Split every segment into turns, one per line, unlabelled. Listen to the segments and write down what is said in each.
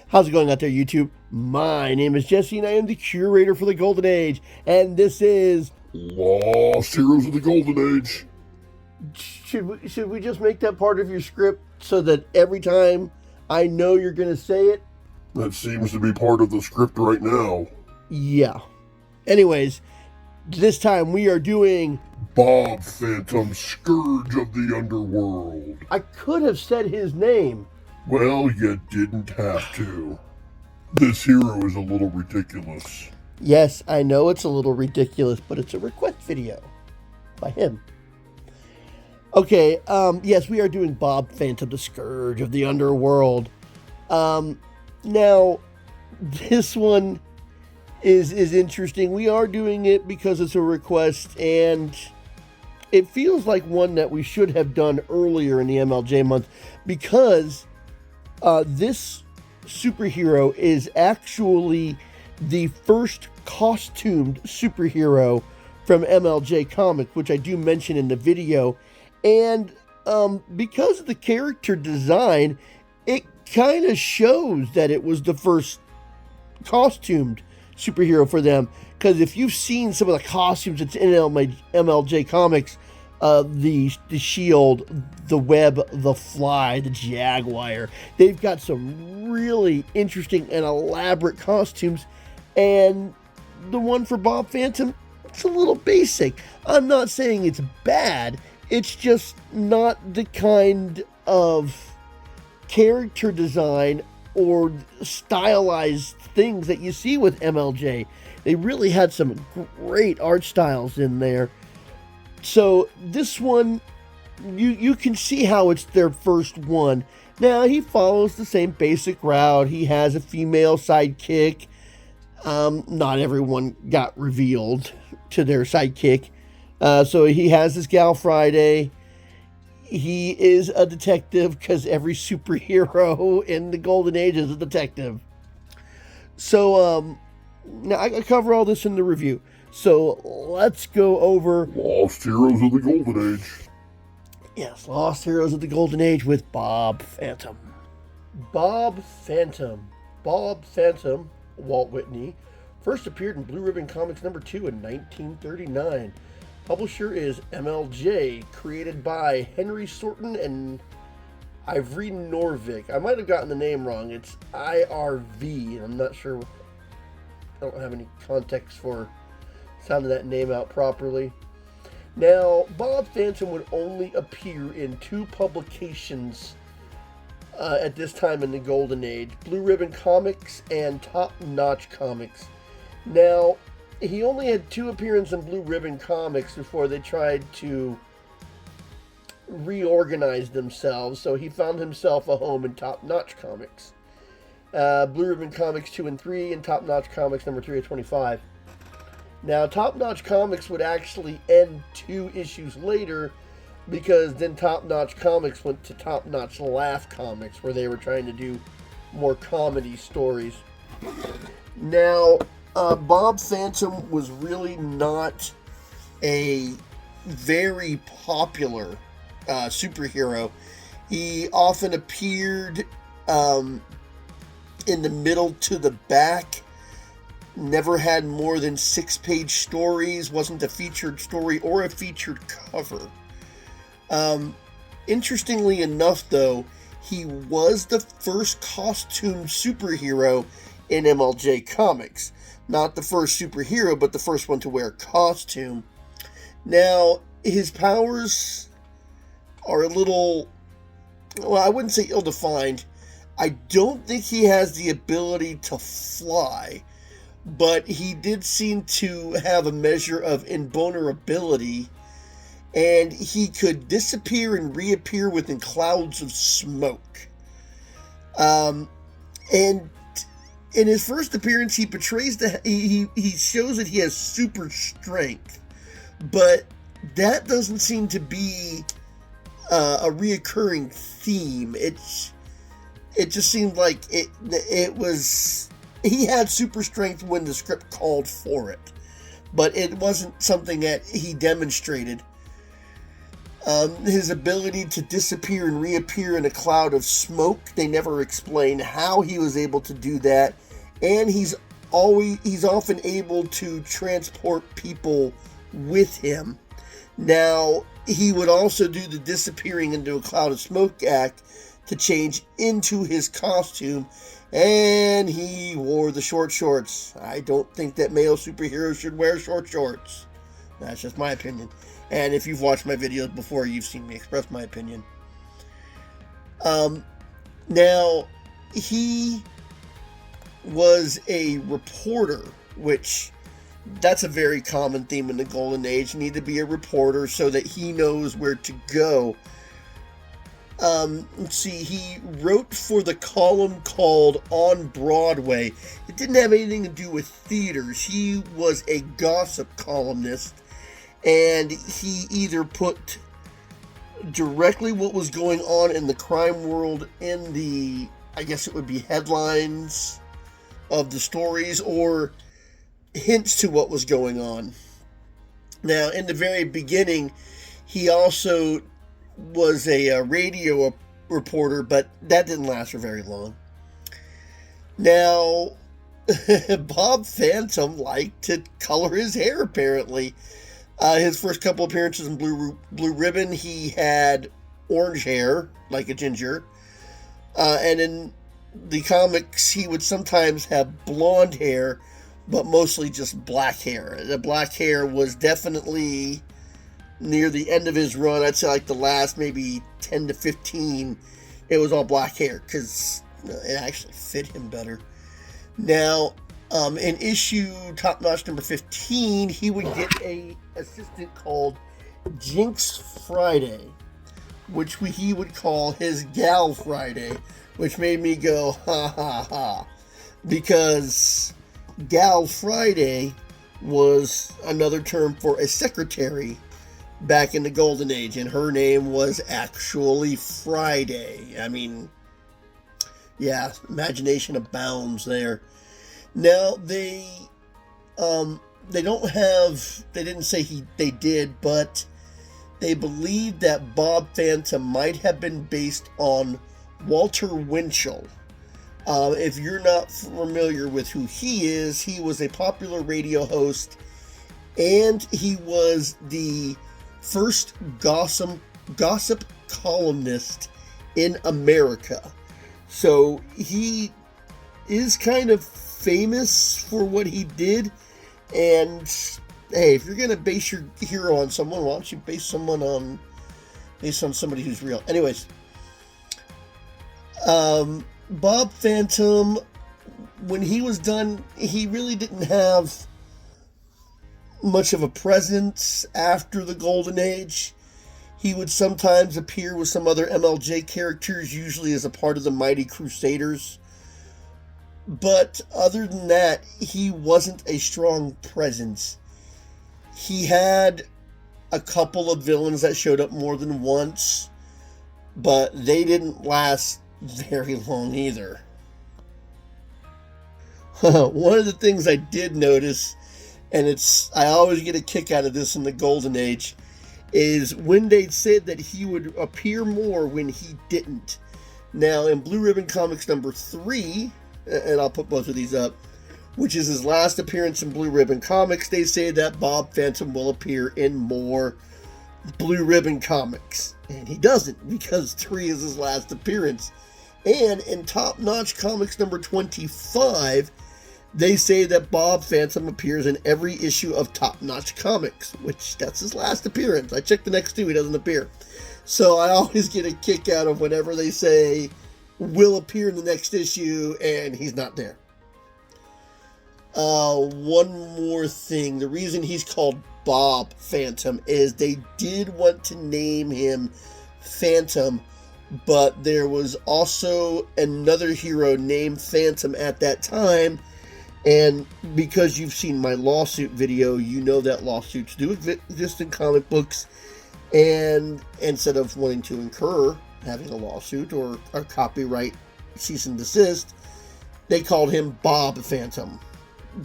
How's it going out there, YouTube? My name is Jesse, and I am the curator for the Golden Age, and this is
Lost Heroes of the Golden Age.
Should we just make that part of your script so that every time I know you're going to say it?
That seems to be part of the script right now.
Yeah. Anyways, this time we are doing
Bob Phantom, Scourge of the Underworld.
I could have said his name.
Well, you didn't have to. This hero is a little ridiculous.
Yes, I know it's a little ridiculous, but it's a request video by him. Okay, yes, we are doing Bob Phantom, the Scourge of the Underworld. Now, this one is interesting. We are doing it because it's a request, and it feels like one that we should have done earlier in the MLJ month, because this superhero is actually the first costumed superhero from MLJ Comics, which I do mention in the video. And because of the character design, it kind of shows that it was the first costumed superhero for them. Because if you've seen some of the costumes that's in MLJ Comics, the Shield, the Web, the Fly, the Jaguar, they've got some really interesting and elaborate costumes. And the one for Bob Phantom, it's a little basic. I'm not saying it's bad. It's just not the kind of character design or stylized things that you see with MLJ. They really had some great art styles in there. So this one, you can see how it's their first one. Now, he follows the same basic route. He has a female sidekick. Not everyone got revealed to their sidekick. So he has this gal Friday. He is a detective because every superhero in the Golden Age is a detective. So, now I cover all this in the review. So let's go over
Lost Heroes of the Golden Age.
Yes, Lost Heroes of the Golden Age with Bob Phantom. Bob Phantom, Walt Whitney, first appeared in Blue Ribbon Comics number 2 in 1939. Publisher is MLJ, created by Henry Sorton and Ivory Norvik. I might have gotten the name wrong. It's IRV, and I'm not sure. I don't have any context for sounding that name out properly. Now, Bob Phantom would only appear in 2 publications at this time in the Golden Age: Blue Ribbon Comics and Top Notch Comics. Now, he only had 2 appearances in Blue Ribbon Comics before they tried to reorganize themselves, so he found himself a home in Top Notch Comics. Blue Ribbon Comics 2 and 3, and Top Notch Comics number 3 of 25. Now, Top Notch Comics would actually end 2 issues later, because then Top Notch Comics went to Top Notch Laugh Comics, where they were trying to do more comedy stories. Now, Bob Phantom was really not a very popular superhero. He often appeared in the middle to the back, never had more than 6-page stories, wasn't a featured story or a featured cover. Interestingly enough, though, he was the first costume superhero in MLJ Comics. Not the first superhero, but the first one to wear a costume. Now, his powers are a little, well, I wouldn't say ill-defined. I don't think he has the ability to fly, but he did seem to have a measure of invulnerability, and he could disappear and reappear within clouds of smoke. And in his first appearance, he portrays he shows that he has super strength, but that doesn't seem to be a reoccurring theme. It just seemed like it was, he had super strength when the script called for it, but it wasn't something that he demonstrated. His ability to disappear and reappear in a cloud of smoke. They never explain how he was able to do that. And he's often able to transport people with him. Now, he would also do the disappearing into a cloud of smoke act to change into his costume, and he wore the short shorts. I don't think that male superheroes should wear short shorts. That's just my opinion. And if you've watched my videos before, you've seen me express my opinion. Now, he was a reporter, which that's a very common theme in the Golden Age. You need to be a reporter so that he knows where to go. Let's see, he wrote for the column called On Broadway. It didn't have anything to do with theaters. He was a gossip columnist, and he either put directly what was going on in the crime world in the, I guess it would be headlines of the stories, or hints to what was going on. Now, in the very beginning, he also was a radio reporter, but that didn't last for very long. Now, Bob Phantom liked to color his hair, apparently. His first couple appearances in Blue Ribbon, he had orange hair, like a ginger. And in the comics, he would sometimes have blonde hair, but mostly just black hair. The black hair was definitely near the end of his run. I'd say like the last maybe 10 to 15, it was all black hair because it actually fit him better. Now, in issue Top Notch number 15, he would get a assistant called Jinx Friday, which he would call his Gal Friday, which made me go, ha ha ha, because Gal Friday was another term for a secretary back in the Golden Age, and her name was actually Friday. I mean, yeah, imagination abounds there. Now, they didn't say they did, but they believe that Bob Phantom might have been based on Walter Winchell. If you're not familiar with who he is, he was a popular radio host, and he was the first gossip columnist in America. So he is kind of famous for what he did. And hey, if you're gonna base your hero on someone, why don't you base on somebody who's real? Anyways, Bob Phantom, when he was done, he really didn't have much of a presence after the Golden Age. He would sometimes appear with some other MLJ characters, usually as a part of the Mighty Crusaders. But other than that, he wasn't a strong presence. He had a couple of villains that showed up more than once, but they didn't last very long either. One of the things I did notice, and I always get a kick out of this in the Golden Age, is when they said that he would appear more when he didn't. Now, in Blue Ribbon Comics number 3, and I'll put both of these up, which is his last appearance in Blue Ribbon Comics, they say that Bob Phantom will appear in more Blue Ribbon Comics. And he doesn't, because 3 is his last appearance. And in Top Notch Comics number 25, they say that Bob Phantom appears in every issue of Top Notch Comics, which that's his last appearance. I checked the next 2, he doesn't appear. So I always get a kick out of whenever they say will appear in the next issue and he's not there. One more thing. The reason he's called Bob Phantom is they did want to name him Phantom, but there was also another hero named Phantom at that time, and because you've seen my lawsuit video, you know that lawsuits do exist in comic books, and instead of wanting to incur having a lawsuit or a copyright cease and desist, they called him Bob Phantom,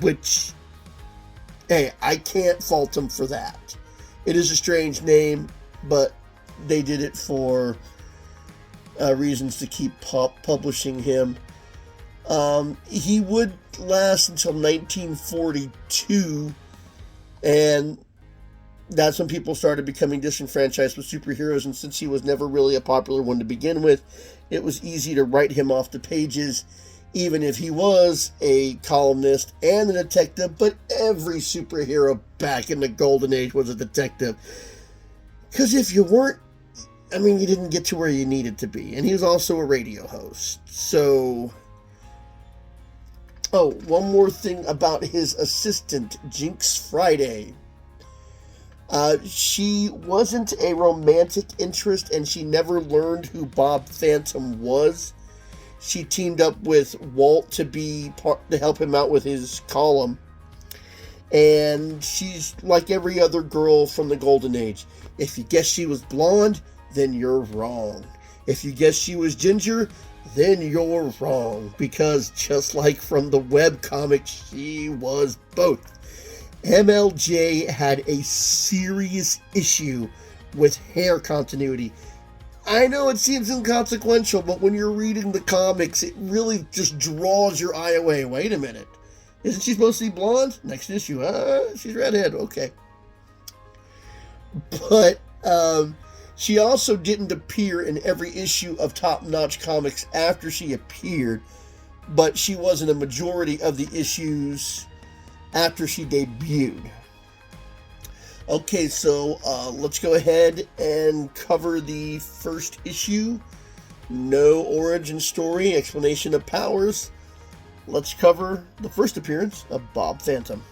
which, hey, I can't fault him for that. It is a strange name, but they did it for reasons to keep publishing him. He would last until 1942, and that's when people started becoming disenfranchised with superheroes, and since he was never really a popular one to begin with, it was easy to write him off the pages, even if he was a columnist and a detective. But every superhero back in the Golden Age was a detective. Because if you weren't, you didn't get to where you needed to be. And he was also a radio host. So, one more thing about his assistant, Jinx Friday. She wasn't a romantic interest, and she never learned who Bob Phantom was. She teamed up with Walt to help him out with his column. And she's like every other girl from the Golden Age. If you guess she was blonde, then you're wrong. If you guess she was ginger, then you're wrong. Because just like from the webcomic, she was both. MLJ had a serious issue with hair continuity. I know it seems inconsequential, but when you're reading the comics, it really just draws your eye away. Wait a minute. Isn't she supposed to be blonde? Next issue, she's redhead. Okay. But she also didn't appear in every issue of Top Notch Comics after she appeared, but she was in a majority of the issues after she debuted. Okay, so let's go ahead and cover the first issue. No origin story, explanation of powers. Let's cover the first appearance of Bob Phantom.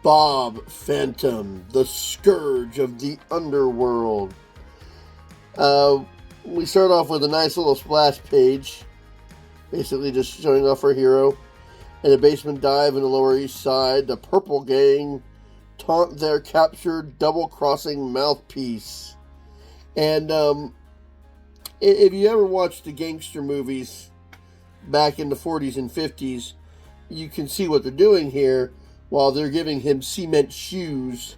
Bob Phantom, the Scourge of the Underworld. We start off with a nice little splash page, basically just showing off our hero. In a basement dive in the Lower East Side, the Purple Gang taunt their captured double-crossing mouthpiece. And if you ever watched the gangster movies back in the 40s and 50s, you can see what they're doing here while they're giving him cement shoes.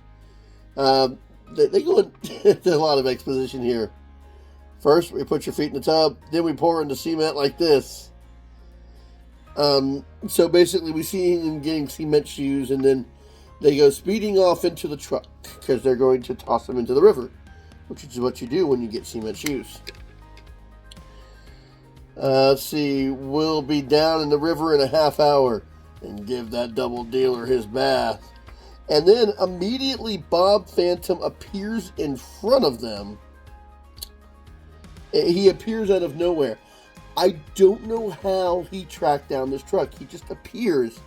They go into a lot of exposition here. First, we put your feet in the tub, then we pour in the cement like this. So basically we see him getting cement shoes, and then they go speeding off into the truck because they're going to toss him into the river, which is what you do when you get cement shoes. Let's see, we'll be down in the river in a half hour and give that double dealer his bath. And then immediately Bob Phantom appears in front of them. He appears out of nowhere. I don't know how he tracked down this truck. He just appears.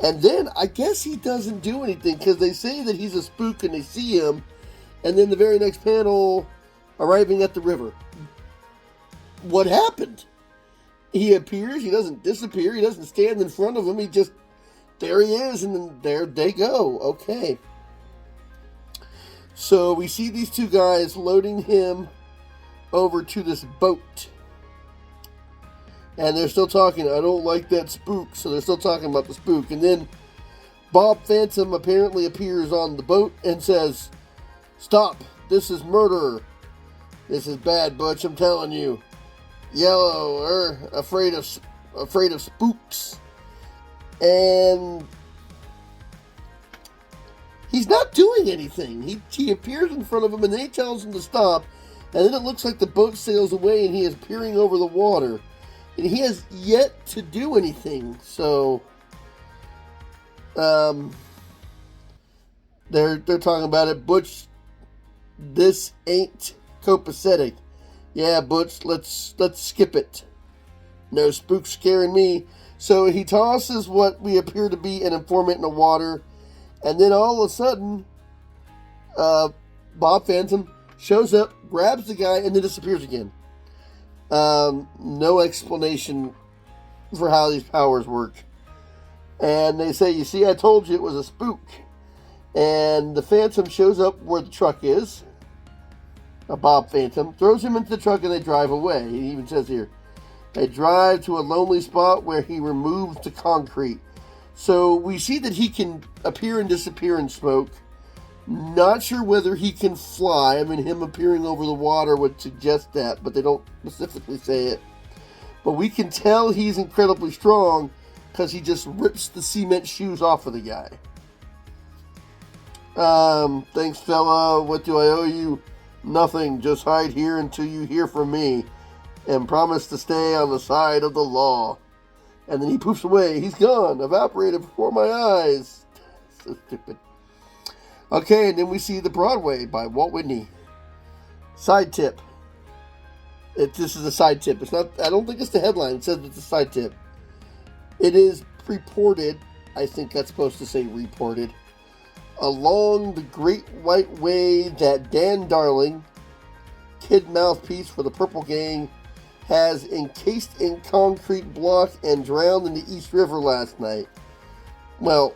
And then I guess he doesn't do anything because they say that he's a spook and they see him. And then the very next panel, arriving at the river. What happened? He appears. He doesn't disappear. He doesn't stand in front of him. He just, there he is, and then there they go. Okay. So we see these two guys loading him over to this boat. And they're still talking, I don't like that spook. So they're still talking about the spook. And then Bob Phantom apparently appears on the boat and says, "Stop, this is murder. This is bad, Butch, I'm telling you. Yellow, afraid of spooks." And he's not doing anything. He appears in front of him and then he tells him to stop. And then it looks like the boat sails away and he is peering over the water. And he has yet to do anything. So, they're talking about it. Butch, this ain't copacetic. Yeah, Butch, let's skip it. No spooks scaring me. So he tosses what we appear to be an informant in the water. And then all of a sudden, Bob Phantom shows up, grabs the guy, and then disappears again. No explanation for how these powers work. And they say, you see, I told you it was a spook. And the Phantom shows up where the truck is. Bob Phantom throws him into the truck and they drive away. He even says here, they drive to a lonely spot where he removes the concrete. So we see that he can appear and disappear in smoke. Not sure whether he can fly. I mean, him appearing over the water would suggest that, but they don't specifically say it. But we can tell he's incredibly strong because he just rips the cement shoes off of the guy. Thanks, fella. What do I owe you? Nothing. Just hide here until you hear from me. And promise to stay on the side of the law. And then he poofs away. He's gone. Evaporated before my eyes. So stupid. Okay, and then we see The Broadway by Walt Whitney. Side tip. This is a side tip. It's not. I don't think it's the headline. It says it's a side tip. It is reported. I think that's supposed to say reported. Along the Great White Way that Dan Darling, kid mouthpiece for the Purple Gang, has encased in concrete block and drowned in the East River last night. Well,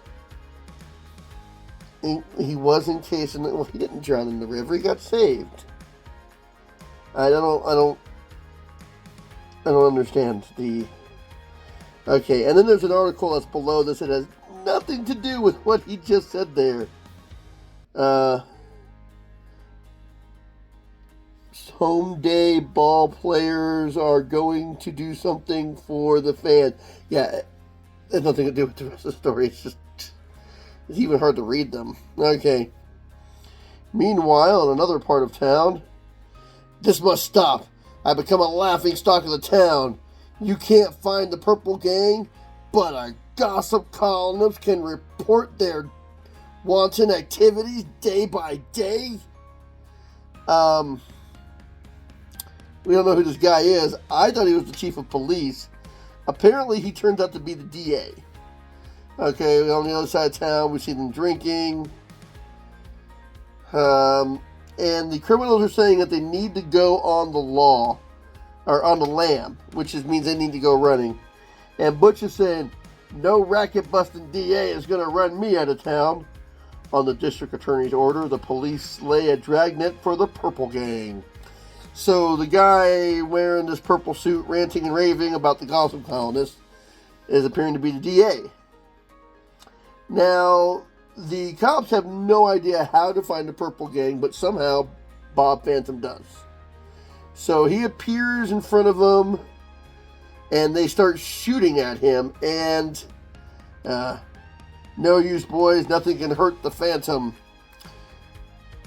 he was encased in. Well, he didn't drown in the river. He got saved. I don't understand the. Okay, and then there's an article that's below this that has nothing to do with what he just said there. Home day ball players are going to do something for the fans. Yeah, it has nothing to do with the rest of the story. It's even hard to read them. Okay. Meanwhile, in another part of town, this must stop. I've become a laughing stock of the town. You can't find the Purple Gang, but our gossip columnists can report their wanton activities day by day. We don't know who this guy is. I thought he was the chief of police. Apparently, he turns out to be the DA. Okay, on the other side of town, we see them drinking. And the criminals are saying that they need to go on the law, or on the lam, which means they need to go running. And Butch is saying, no racket-busting DA is going to run me out of town. On the district attorney's order, the police lay a dragnet for the Purple Gang. So the guy wearing this purple suit, ranting and raving about the gossip columnist, is appearing to be the DA. Now, the cops have no idea how to find the Purple Gang, but somehow Bob Phantom does. So he appears in front of them, and they start shooting at him, and no use, boys, nothing can hurt the Phantom.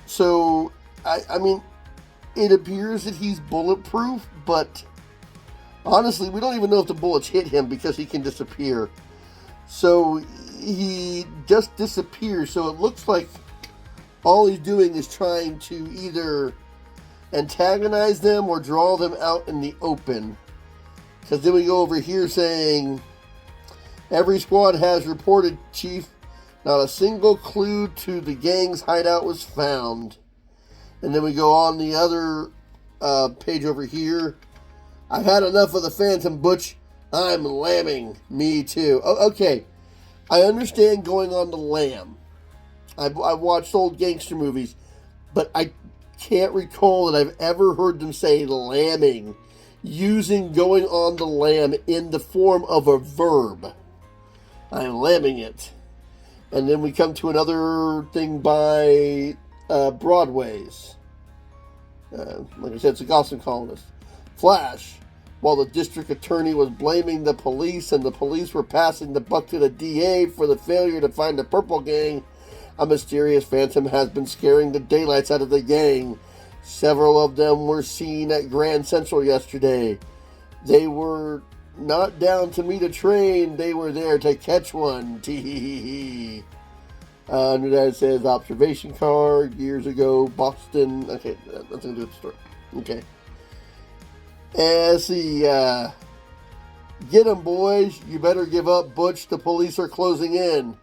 So, I mean, it appears that he's bulletproof, but honestly, we don't even know if the bullets hit him because he can disappear. So he just disappears, so it looks like all he's doing is trying to either antagonize them or draw them out in the open. Because then we go over here saying, every squad has reported, Chief, not a single clue to the gang's hideout was found. And then we go on the other page over here. I've had enough of the Phantom, Butch. I'm lambing. Me too. Okay. I understand going on the lam. I've watched old gangster movies, but I can't recall that I've ever heard them say lambing, using going on the lam in the form of a verb. I'm lambing it. And then we come to another thing by Broadway's. Like I said, it's a gossip columnist. Flash. While the district attorney was blaming the police and the police were passing the buck to the DA for the failure to find the Purple Gang, a mysterious Phantom has been scaring the daylights out of the gang. Several of them were seen at Grand Central yesterday. They were not down to meet a train. They were there to catch one. Tee-hee-hee-hee. Under that it says observation car, years ago, Boston. Okay, nothing to do with the story. Okay. Let's see, get them, boys. You better give up, Butch. The police are closing in.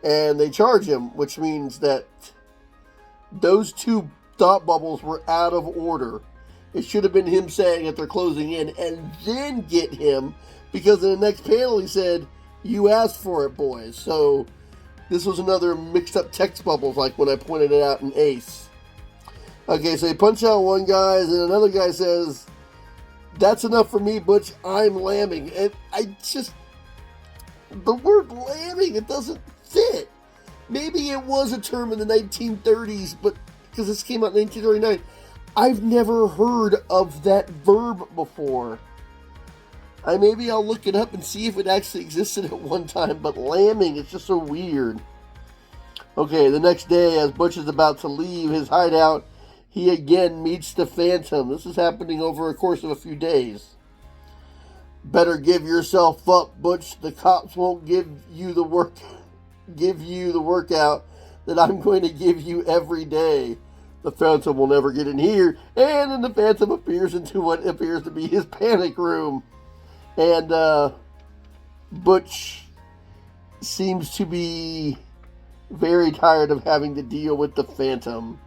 And they charge him, which means that those two thought bubbles were out of order. It should have been him saying that they're closing in and then get him, because in the next panel he said, you asked for it, boys. So this was another mixed up text bubbles, like when I pointed it out in Ace. Okay, so they punch out one guy, and then another guy says, that's enough for me, Butch. I'm lambing. And I just, the word lambing, it doesn't fit. maybe it was a term in the 1930s, but because this came out in 1939, I've never heard of that verb before. Maybe I'll look it up and see if it actually existed at one time, but lambing is just so weird. Okay, the next day, as Butch is about to leave his hideout, he again meets the Phantom. This is happening over a course of a few days. Better give yourself up, Butch. The cops won't give you the workout that I'm going to give you every day. The Phantom will never get in here. And then the Phantom appears into what appears to be his panic room. And Butch seems to be very tired of having to deal with the Phantom.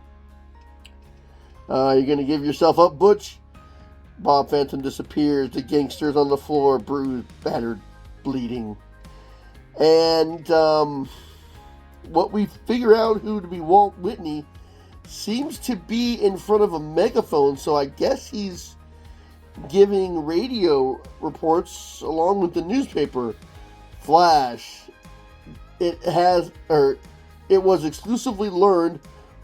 You're going to give yourself up, Butch? Bob Phantom disappears. The gangster's on the floor, bruised, battered, bleeding. And what we figure out who to be Walt Whitney seems to be in front of a megaphone, so I guess he's giving radio reports along with the newspaper. Flash. It was exclusively learned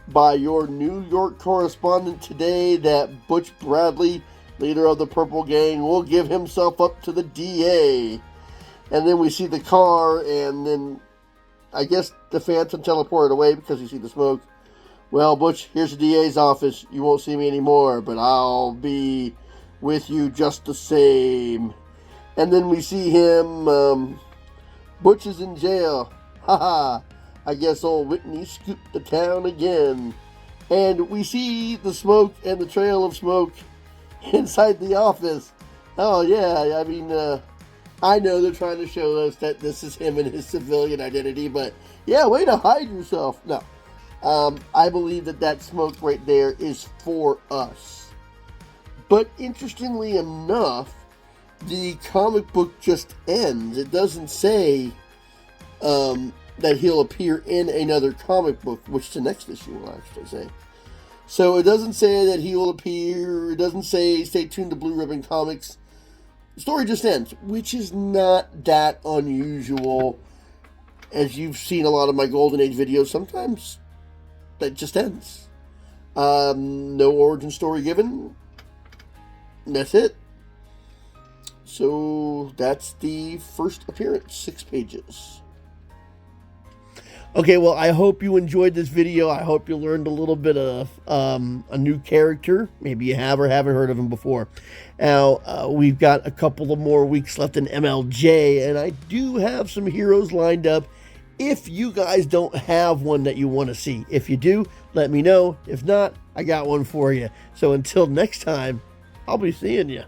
by your New York correspondent today that Butch Bradley, leader of the Purple Gang, will give himself up to the DA. And then we see the car, and then I guess the Phantom teleported away because you see the smoke. Well, Butch, here's the DA's office. You won't see me anymore, but I'll be with you just the same. And then we see him, Butch is in jail. Haha, I guess old Whitney scooped the town again. And we see the smoke and the trail of smoke inside the office. Oh yeah, I mean, I know they're trying to show us that this is him and his civilian identity, but yeah, way to hide yourself. No, I believe that smoke right there is for us. But interestingly enough, the comic book just ends. It doesn't say that he'll appear in another comic book, which the next issue will actually say. So it doesn't say that he will appear. It doesn't say stay tuned to Blue Ribbon Comics. The story just ends, which is not that unusual. As you've seen a lot of my Golden Age videos, sometimes that just ends. No origin story given. That's it. So that's the first appearance, 6 pages. Okay, well, I hope you enjoyed this video. I hope you learned a little bit of a new character. Maybe you have or haven't heard of him before. Now, we've got a couple of more weeks left in MLJ, and I do have some heroes lined up if you guys don't have one that you want to see. If you do, let me know. If not, I got one for you. So until next time, I'll be seeing you.